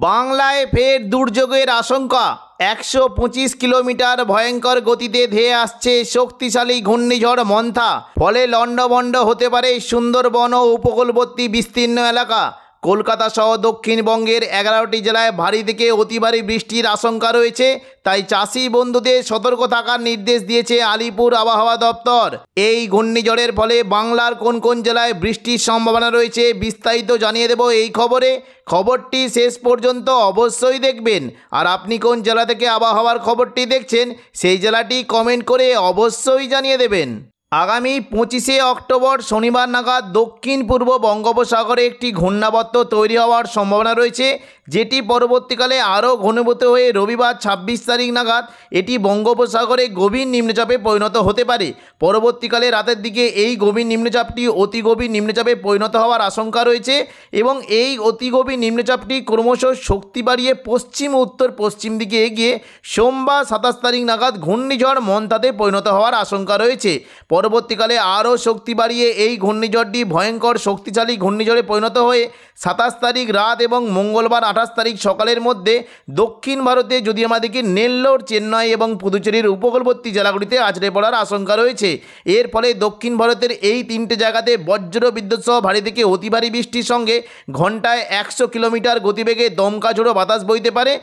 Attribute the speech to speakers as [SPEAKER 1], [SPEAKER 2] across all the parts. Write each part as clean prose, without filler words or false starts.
[SPEAKER 1] বাংলায় ফের দুর্যোগের আশঙ্কা। 125 কিলোমিটার ভয়ঙ্কর গতিতে ধেয়ে আসছে শক্তিশালী ঘূর্ণিঝড় মন্থা। ফলে লণ্ডভণ্ড হতে পারে সুন্দরবন ও উপকূলবর্তী বিস্তীর্ণ এলাকা। কলকাতা সহ দক্ষিণবঙ্গের 11টি জেলায় ভারী থেকে অতি ভারী বৃষ্টির আশঙ্কা রয়েছে। তাই চাষি বন্ধুদের সতর্ক থাকার নির্দেশ দিয়েছে আলিপুর আবহাওয়া দপ্তর। এই ঘূর্ণিঝড়ের ফলে বাংলার কোন কোন জেলায় বৃষ্টির সম্ভাবনা রয়েছে বিস্তারিত জানিয়ে দেব এই খবরে। খবরটি শেষ পর্যন্ত অবশ্যই দেখবেন। আর আপনি কোন জেলা থেকে আবহাওয়ার খবরটি দেখছেন সেই জেলাটি কমেন্ট করে অবশ্যই জানিয়ে দেবেন। আগামী 25শে অক্টোবর শনিবার নাগাদ দক্ষিণ পূর্ব বঙ্গোপসাগরে একটি ঘূর্ণাবর্ত তৈরি হওয়ার সম্ভাবনা রয়েছে, যেটি পরবর্তীকালে আরও ঘনীভূত হয়ে রবিবার 26 তারিখ নাগাদ এটি বঙ্গোপসাগরে গভীর নিম্নচাপে পরিণত হতে পারে। পরবর্তীকালে রাতের দিকে এই গভীর নিম্নচাপটি অতি গভীর নিম্নচাপে পরিণত হওয়ার আশঙ্কা রয়েছে এবং এই অতি গভীর নিম্নচাপটি ক্রমশ শক্তি বাড়িয়ে পশ্চিম উত্তর পশ্চিম দিকে এগিয়ে সোমবার 27 তারিখ নাগাদ ঘূর্ণিঝড় মন্থাতে পরিণত হওয়ার আশঙ্কা রয়েছে। পরবর্তীকালে আরও শক্তি বাড়িয়ে এই ঘূর্ণিঝড়টি ভয়ঙ্কর শক্তিশালী ঘূর্ণিঝড়ে পরিণত হয়ে 27 তারিখ রাত এবং মঙ্গলবার 28 তারিখ সকালের মধ্যে দক্ষিণ ভারতে যদি আমাদেরকে নেল্লোর, চেন্নাই এবং পুদুচেরির উপকূলবর্তী জেলাগুলিতে আছড়ে পড়ার আশঙ্কা রয়েছে। এর ফলে দক্ষিণ ভারতের এই 3টে জায়গাতে বজ্র বিদ্যুৎ সহ ভারী থেকে অতি ভারী বৃষ্টির সঙ্গে ঘন্টায় 100 কিলোমিটার গতিবেগে দমকা ঝোড়ো বাতাস বইতে পারে।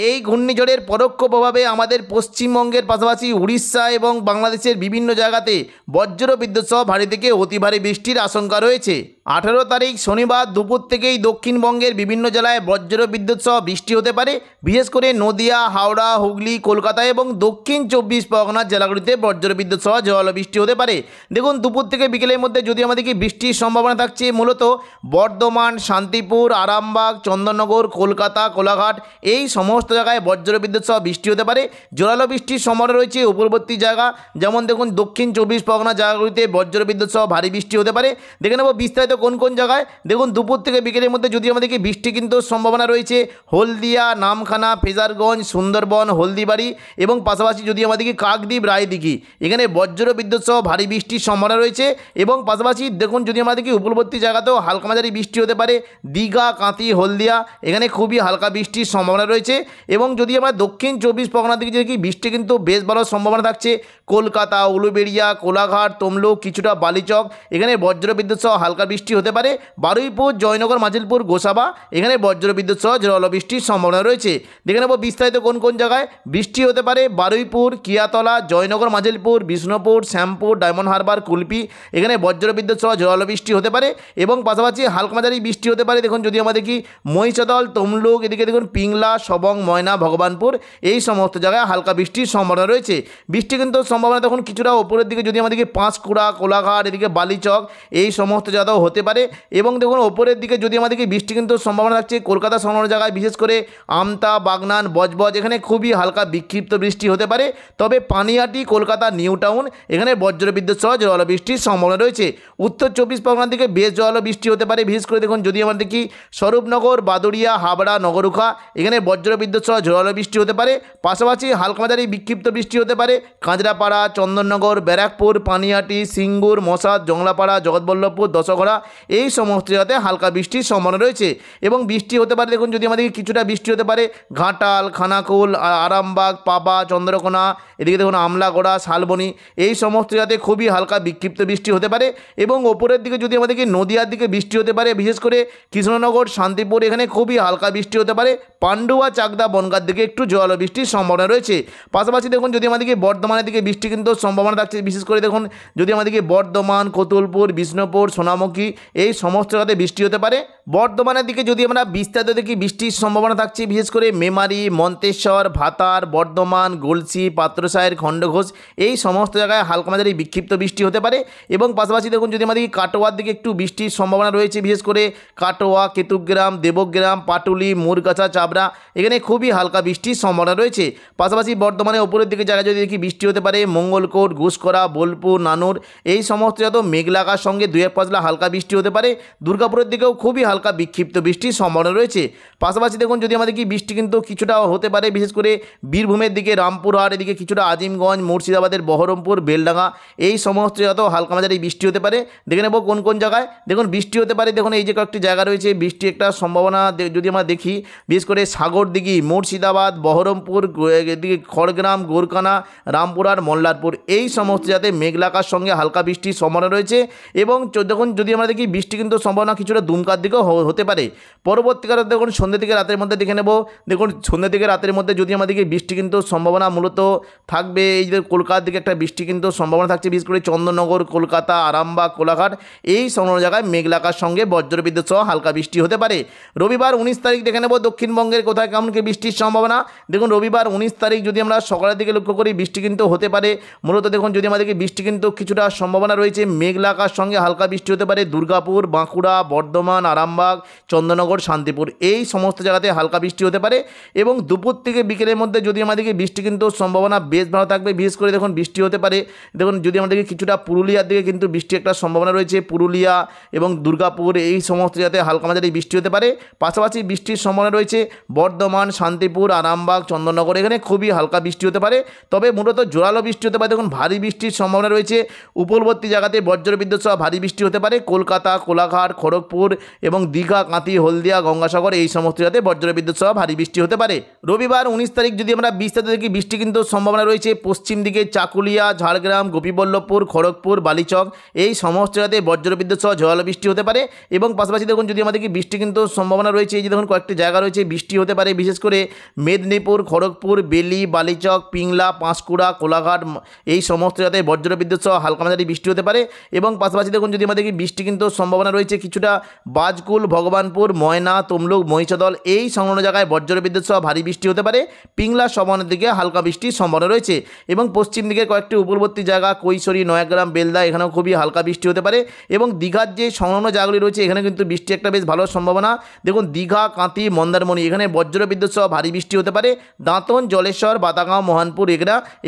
[SPEAKER 1] এই ঘূর্ণিঝড়ের পরোক্ষ প্রভাবে আমাদের পশ্চিমবঙ্গের পাশাপাশি উড়িষ্যা এবং বাংলাদেশের বিভিন্ন জায়গাতে বজ্র বিদ্যুৎ সহ ভারী থেকে অতি ভারী বৃষ্টির আশঙ্কা রয়েছে। 18 তারিখ শনিবার দুপুর থেকেই দক্ষিণবঙ্গের বিভিন্ন জেলায় বজ্র বিদ্যুৎ সহ বৃষ্টি হতে পারে। বিশেষ করে নদিয়া, হাওড়া, হুগলি, কলকাতা এবং দক্ষিণ 24 পরগনার জেলাগুলিতে বজ্র বিদ্যুৎ সহ ঝড়ো বৃষ্টি হতে পারে। দেখুন, দুপুর থেকে বিকেলের মধ্যে যদি আমাদেরকে বৃষ্টির সম্ভাবনা থাকছে মূলত বর্ধমান, শান্তিপুর, আরামবাগ, চন্দননগর, কলকাতা, কোলাঘাট এই সমস্ত জায়গায় বজ্র বিদ্যুৎ সহ বৃষ্টি হতে পারে। জোরালো বৃষ্টির সম্ভাবনা রয়েছে উপকূলবর্তী জায়গা, যেমন দেখুন দক্ষিণ 24 পরগনা জায়গাগুলিতে বজ্র বিদ্যুৎ সহ ভারী বৃষ্টি হতে পারে। দেখে নেব বিস্তারিত কোন কোন জায়গায়। দেখুন, দুপুর থেকে বিকেলের মধ্যে যদি আমাদেরকে বৃষ্টি কিন্তু সম্ভাবনা রয়েছে হলদিয়া, নামখানা, ফেজারগঞ্জ, সুন্দরবন, হলদিবাড়ি এবং পাশাপাশি যদি আমাদেরকে কাকদ্বীপ, রায়দিঘি এখানে বজ্র বিদ্যুৎ সহ ভারী বৃষ্টির সম্ভাবনা রয়েছে। এবং পাশাপাশি দেখুন যদি আমাদেরকে উপকূলবর্তী জায়গাতেও হালকা মাঝারি বৃষ্টি হতে পারে দীঘা, কাঁথি, হলদিয়া এখানে খুবই হালকা বৃষ্টির সম্ভাবনা রয়েছে। এবং যদি আমরা দক্ষিণ 24 পরগনার দিকে দেখি বৃষ্টি কিন্তু বেশ ভালো সম্ভাবনা থাকছে কলকাতা, উলুবেড়িয়া, কোলাঘাট, তমলুক, কিছুটা বালিচক এখানে বজ্র বিদ্যুৎ সহ হালকা বৃষ্টি হতে পারে। বারুইপুর, জয়নগর, মাজিলপুর, গোসাবা এখানে বজ্র বিদ্যুৎ সহ জোরালো বৃষ্টির সম্ভাবনা রয়েছে। দেখে নেব বিস্তারিত কোন কোন জায়গায় বৃষ্টি হতে পারে। বারুইপুর, কিয়াতলা, জয়নগর, মাজিলপুর, বিষ্ণুপুর, শ্যামপুর, ডায়মন্ড হারবার, কুলপি এখানে বজ্র বিদ্যুৎ সহ জোরালো বৃষ্টি হতে পারে এবং পাশাপাশি হালকা মাঝারি বৃষ্টি হতে পারে। দেখুন যদি আমাদের কি মহিষাদল, তমলুক এদিকে দেখুন পিংলা, সবং, ময়না, ভগবানপুর এই সমস্ত জায়গায় হালকা বৃষ্টির সম্ভাবনা রয়েছে। বৃষ্টি কিন্তু সম্ভাবনা তখন কিছুটা ওপরের দিকে যদি আমাদেরকে পাঁশকুড়া, কোলাঘাট এদিকে বালিচক এই সমস্ত জায়গাও হতে পারে। এবং দেখুন ওপরের দিকে যদি আমাদেরকে বৃষ্টি কিন্তু সম্ভাবনা থাকছে কলকাতা সংলগ্ন জায়গায়, বিশেষ করে আমতা, বাগনান, বজবজ এখানে খুবই হালকা বিক্ষিপ্ত বৃষ্টি হতে পারে। তবে পানিহাটি, কলকাতা, নিউ টাউন এখানে বজ্র বিদ্যুৎ সহ জোরালো বৃষ্টির সম্ভাবনা রয়েছে। উত্তর 24 পরগনার দিকে বেশ জোরালো বৃষ্টি হতে পারে। বিশেষ করে দেখুন যদি আমাদের কি স্বরূপনগর, বাদুড়িয়া, হাবড়া, নগরুখা এখানে বজ্র বিদ্যুৎ সহ জোরালো বৃষ্টি হতে পারে। পাশাপাশি হালকা মাঝারি বিক্ষিপ্ত বৃষ্টি হতে পারে কাঁচরাপাড়া, চন্দননগর, ব্যারাকপুর, পানিহাটি, সিঙ্গুর, মশাদ, জংলাপাড়া, জগৎবল্লভপুর, দশগড়া এই সমস্ত জায়গাতে হালকা বৃষ্টির সম্ভাবনা রয়েছে। এবং বৃষ্টি হতে পারে দেখুন যদি আমাদের কিছুটা বৃষ্টি হতে পারে ঘাটাল, খানাকুল, আরামবাগ, পাবা, চন্দ্রকোনা এদিকে দেখুন আমলাগড়া, শালবনী এই সমস্ত জায়গাতে খুবই হালকা বিক্ষিপ্ত বৃষ্টি হতে পারে। এবং ওপরের দিকে যদি আমাদেরকে নদিয়ার দিকে বৃষ্টি হতে পারে, বিশেষ করে কৃষ্ণনগর, শান্তিপুর এখানে খুবই হালকা বৃষ্টি হতে পারে। পান্ডুয়া, চাকদা, বনগাঁর দিকে একটু জোরালো বৃষ্টির সম্ভাবনা রয়েছে। পাশাপাশি দেখুন যদি আমাদেরকে বর্ধমানের দিকে বৃষ্টি কিন্তু সম্ভাবনা থাকছে, বিশেষ করে দেখুন যদি আমাদেরকে বর্ধমান, কতুলপুর, বিষ্ণুপুর, সোনামুখী এই সমস্ত জায়গাতে বৃষ্টি হতে পারে। বর্ধমানের দিকে যদি আমরা বিস্তারিত দেখি বৃষ্টির সম্ভাবনা থাকছে বিশেষ করে মেমারি, মন্তেশ্বর, ভাতার, বর্ধমান, গলসি, পাত্রসায়ের, খণ্ডঘোষ এই সমস্ত জায়গায় হালকা মাঝারি বিক্ষিপ্ত বৃষ্টি হতে পারে। এবং পাশাপাশি দেখুন যদি আমাদের কাটোয়ার দিকে একটু বৃষ্টির সম্ভাবনা রয়েছে, বিশেষ করে কাটোয়া, কেতুগ্রাম, দেবগ্রাম, পাটুলি, মুরগাছা, চাবড়া এখানে খুবই হালকা বৃষ্টির সম্ভাবনা রয়েছে। পাশাপাশি বর্ধমানের উপরের দিকে জায়গায় যদি দেখি বৃষ্টি হতে পারে মঙ্গলকোট, ঘুষকরা, বোলপুর, নানুর এই সমস্ত যত মেঘলা আকাশ সঙ্গে 2-1 পাঁচলা হালকা বৃষ্টি বৃষ্টি হতে পারে। দুর্গাপুরের দিকেও খুবই হালকা বিক্ষিপ্ত বৃষ্টির সম্ভাবনা রয়েছে। পাশাপাশি দেখুন যদি আমাদের কি বৃষ্টি কিন্তু কিছুটা হতে পারে, বিশেষ করে বীরভূমের দিকে, রামপুরহাট এদিকে কিছুটা, আজিমগঞ্জ, মুর্শিদাবাদের বহরমপুর, বেলডাঙ্গা এই সমস্ত জায়গাতেও হালকা মাঝারি বৃষ্টি হতে পারে। দেখে নেব কোন কোন জায়গায় দেখুন বৃষ্টি হতে পারে। দেখুন এই যে কয়েকটি জায়গা রয়েছে বৃষ্টি একটা সম্ভাবনা যদি আমরা দেখি, বিশেষ করে সাগরদিঘি, মুর্শিদাবাদ, বহরমপুর, এদিকে খড়গ্রাম, গোরকানা, রামপুরহাট, মল্লারপুর এই সমস্ত জায়গাতে মেঘলা আকাশ সঙ্গে হালকা বৃষ্টির সম্ভাবনা রয়েছে। এবং দেখুন যদি আমরা দেখি বৃষ্টি কিন্তু সম্ভাবনা কিছুটা দুমকার দিকেও হতে পারে। পরবর্তীকালে দেখুন সন্ধ্যে থেকে রাতের মধ্যে দেখে নেব। দেখুন সন্ধ্যে থেকে রাতের মধ্যে যদি আমাদেরকে বৃষ্টি কিন্তু সম্ভাবনা মূলত থাকবে এই যে কলকাতার দিকে একটা বৃষ্টি কিন্তু সম্ভাবনা থাকছে, বিশেষ করে চন্দননগর, কলকাতা, আরামবাগ, কোলাঘাট এই সংলগ্ন জায়গায় মেঘলা আকাশ সঙ্গে বজ্রবিদ্যুৎ সহ হালকা বৃষ্টি হতে পারে। রবিবার 19 তারিখ দেখে নেব দক্ষিণবঙ্গের কোথায় কেমন কি বৃষ্টির সম্ভাবনা। দেখুন রবিবার 19 তারিখ যদি আমরা সকালের দিকে লক্ষ্য করি বৃষ্টি কিন্তু হতে পারে। মূলত দেখুন যদি আমাদেরকে বৃষ্টি কিন্তু কিছুটা সম্ভাবনা রয়েছে, মেঘলা আকাশ সঙ্গে হালকা বৃষ্টি হতে পারে দুর্গাপুর, বাঁকুড়া, বর্ধমান, আরামবাগ, চন্দননগর, শান্তিপুর এই সমস্ত জায়গাতে হালকা বৃষ্টি হতে পারে। এবং দুপুর থেকে বিকেলের মধ্যে যদি আমাদেরকে বৃষ্টি কিন্তু সম্ভাবনা বেশ ভালো থাকবে। বিশেষ করে দেখুন বৃষ্টি হতে পারে, দেখুন যদি আমাদেরকে কিছুটা পুরুলিয়ার দিকে কিন্তু বৃষ্টি একটা সম্ভাবনা রয়েছে, পুরুলিয়া এবং দুর্গাপুর এই সমস্ত জায়গাতে হালকা মাঝারি বৃষ্টি হতে পারে। পাশাপাশি বৃষ্টির সম্ভাবনা রয়েছে বর্ধমান, শান্তিপুর, আরামবাগ, চন্দননগর এখানে খুবই হালকা বৃষ্টি হতে পারে। তবে মূলত জোরালো বৃষ্টি হতে পারে। দেখুন ভারী বৃষ্টির সম্ভাবনা রয়েছে উপকূলবর্তী জায়গাতে বজ্রবিদ্যুৎ সহ ভারী বৃষ্টি হতে পারে। কলকাতা, কোলাঘাট, খড়গপুর এবং দীঘা, কাঁথি, হলদিয়া, গঙ্গাসাগর এই সমস্ত জায়গাতে বজ্রবিদ্যুৎ সহ ভারী বৃষ্টি হতে পারে। রবিবার 19 তারিখ যদি আমরা 20 তারিখ দেখি বৃষ্টি কিন্তু সম্ভাবনা রয়েছে পশ্চিম দিকে চাকুলিয়া, ঝাড়গ্রাম, গোপীবল্লভপুর, খড়গপুর, বালিচক এই সমস্ত জায়গাতে বজ্রবিদ্যুৎ সহ ঝড় বৃষ্টি হতে পারে। এবং পাশাপাশি দেখুন যদি আমাদেরকে বৃষ্টি কিন্তু সম্ভাবনা রয়েছে এই যে দেখুন কয়েকটি জায়গা রয়েছে বৃষ্টি হতে পারে, বিশেষ করে মেদিনীপুর, খড়গপুর, বেলি, বালিচক, পিংলা, পাঁশকুড়া, কোলাঘাট এই সমস্ত জায়গাতে বজ্রবিদ্যুৎ সহ হালকা মাঝারি বৃষ্টি হতে পারে। এবং পাশাপাশি দেখুন যদি আমাদেরকে বৃষ্টি কিন্তু সম্ভাবনা রয়েছে কিছুটা বাজকুল, ভগবানপুর, ময়না, তমলুক, মহিষাদল এই সংলগ্ন জায়গায় বজ্রবিদ্যুৎ সহ ভারী বৃষ্টি হতে পারে। পিংলা সবনের দিকে হালকা বৃষ্টির সম্ভাবনা রয়েছে। এবং পশ্চিম দিকে কয়েকটি উপকূলবর্তী জায়গা কৈশোরী, নয়াগ্রাম, বেলদা এখানেও খুবই হালকা বৃষ্টি হতে পারে। এবং দীঘার যে সংলগ্ন জায়গাগুলি রয়েছে এখানে কিন্তু বৃষ্টি একটা বেশ ভালো সম্ভাবনা। দেখুন দীঘা, কাঁথি, মন্দারমণি এখানে বজ্রবিদ্যুৎ সহ ভারী বৃষ্টি হতে পারে। দাঁতন, জলেশ্বর, বাতাগাঁও, মোহনপুর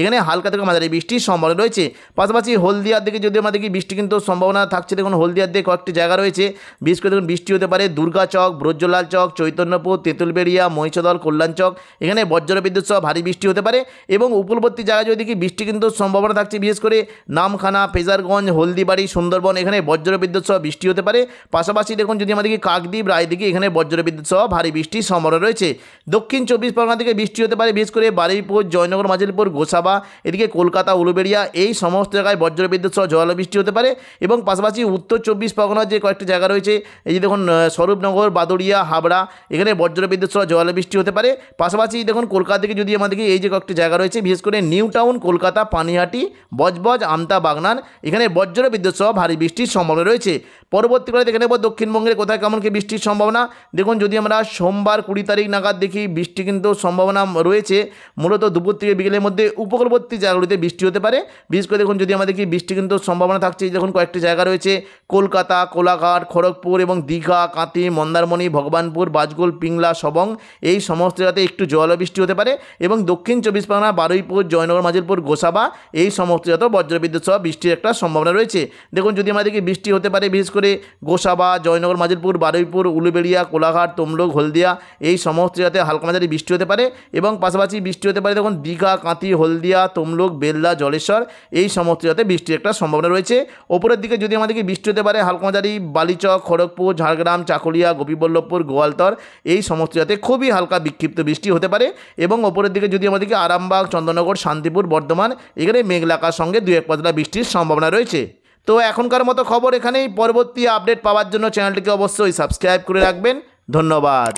[SPEAKER 1] এখানে হালকা থেকে মাঝারি বৃষ্টির সম্ভাবনা রয়েছে। পাশাপাশি হলদিয়ার দিকে যদি আমাদের বৃষ্টি কিন্তু সম্ভাবনা থাকছে। দেখুন হলদিয়ার দিকে কয়েকটি জায়গা রয়েছে বিশেষ করে দেখুন বৃষ্টি হতে পারে দুর্গাচক, ব্রজলাল চক, চৈতন্যপুর, তেঁতুলবেড়িয়া, মহিষাদল, কল্যাণচক এখানে বজ্রবিদ্যুৎ সহ ভারী বৃষ্টি হতে পারে। এবং উপকূলবর্তী জায়গায় যদি দেখি বৃষ্টি কিন্তু সম্ভাবনা থাকছে বিশেষ করে নামখানা, ফেজারগঞ্জ, হলদিবাড়ি, সুন্দরবন এখানে বজ্রবিদ্যুৎ সহ বৃষ্টি হতে পারে। পাশাপাশি দেখুন যদি আমাদেরকে কাকদ্বীপ, রায়দিঘি এখানে বজ্রবিদ্যুৎ সহ ভারী বৃষ্টির সম্ভাবনা রয়েছে। দক্ষিণ 24 পরগনা থেকে বৃষ্টি হতে পারে বিশেষ করে বারুইপুর, জয়নগর, মাজিলপুর, গোসাবা এদিকে কলকাতা, উলুবেড়িয়া এই সমস্ত জায়গায় বজ্রবিদ্যুৎ সহ ঝড় বৃষ্টি হতে পারে। এবং পাশাপাশি উত্তর 24 পরগনার যে কয়েকটি জায়গা রয়েছে এই যে দেখুন স্বরূপনগর, বাদুড়িয়া, হাবড়া এখানে বজ্রবিদ্যুৎ সহ ঝড় বৃষ্টি হতে পারে। পাশাপাশি দেখুন কলকাতা থেকে যদি আমাদেরকে এই যে কয়েকটি জায়গা রয়েছে বিশেষ করে নিউ টাউন, কলকাতা, পানিহাটি, বজবজ, আমতা, বাগনান এখানে বজ্রবিদ্যুৎ সহ ভারী বৃষ্টির সম্ভাবনা রয়েছে। পরবর্তীকালে দেখে নেব দক্ষিণবঙ্গের কোথায় কেমন কি বৃষ্টির সম্ভাবনা। দেখুন যদি আমরা সোমবার 20 তারিখ নাগাদ দেখি বৃষ্টি কিন্তু সম্ভাবনা রয়েছে মূলত দুপুর থেকে বিকেলের মধ্যে উপকূলবর্তী জায়গাগুলিতে বৃষ্টি হতে পারে। বিশেষ করে দেখুন যদি আমাদের কি বৃষ্টি কিন্তু সম্ভাবনা থাকছে দেখুন কয়েকটি জায়গা রয়েছে কলকাতা, কোলাঘাট, খড়গপুর এবং দীঘা, কাঁথি, মন্দারমণি, ভগবানপুর, বাজকুল, পিংলা, সবং এই সমস্ত জায়গাতে একটু জলবৃষ্টি হতে পারে। এবং দক্ষিণ 24 পরগনা, বারুইপুর, জয়নগর, মাজিলপুর, গোসাবা এই সমস্ত জায়গাতেও বজ্রবিদ্যুৎ সহ বৃষ্টির একটা সম্ভাবনা রয়েছে। দেখুন যদি আমাদেরকে বৃষ্টি হতে পারে বিশেষ করে গোসাবা, জয়নগর, মাজিলপুর, বারুইপুর, উলুবেড়িয়া, কোলাঘাট, তমলুক, হলদিয়া এই সমস্ত জায়গাতে হালকা মাঝারি বৃষ্টি হতে পারে। এবং পাশাপাশি বৃষ্টি হতে পারে দেখুন দীঘা, কাঁথি, হলদিয়া, তমলুক, বেলদা, জলেশ্বর এই সমস্ত জায়গাতে বৃষ্টির একটা সম্ভাবনা রয়েছে। ওপরের দিকে যদি আমাদেরকে বৃষ্টি হতে পারে হালকা মাঝারি বালিচক, খড়গপুর, ঝাড়গ্রাম, চাকুলিয়া, গোপীবল্লভপুর, গোয়ালতর এই সমস্ত জায়গাতে খুবই হালকা বিক্ষিপ্ত বৃষ্টি হতে পারে। এবং ওপরের দিকে যদি আমাদেরকে আরামবাগ, চন্দননগর, শান্তিপুর, বর্ধমান এখানে মেঘলা আকাশের সঙ্গে 2-1 পাতলা বৃষ্টির সম্ভাবনা রয়েছে। তো এখনকার মতো খবর এখানেই। পরবর্তী আপডেট পাওয়ার জন্য চ্যানেলটিকে অবশ্যই সাবস্ক্রাইব করে রাখবেন। ধন্যবাদ।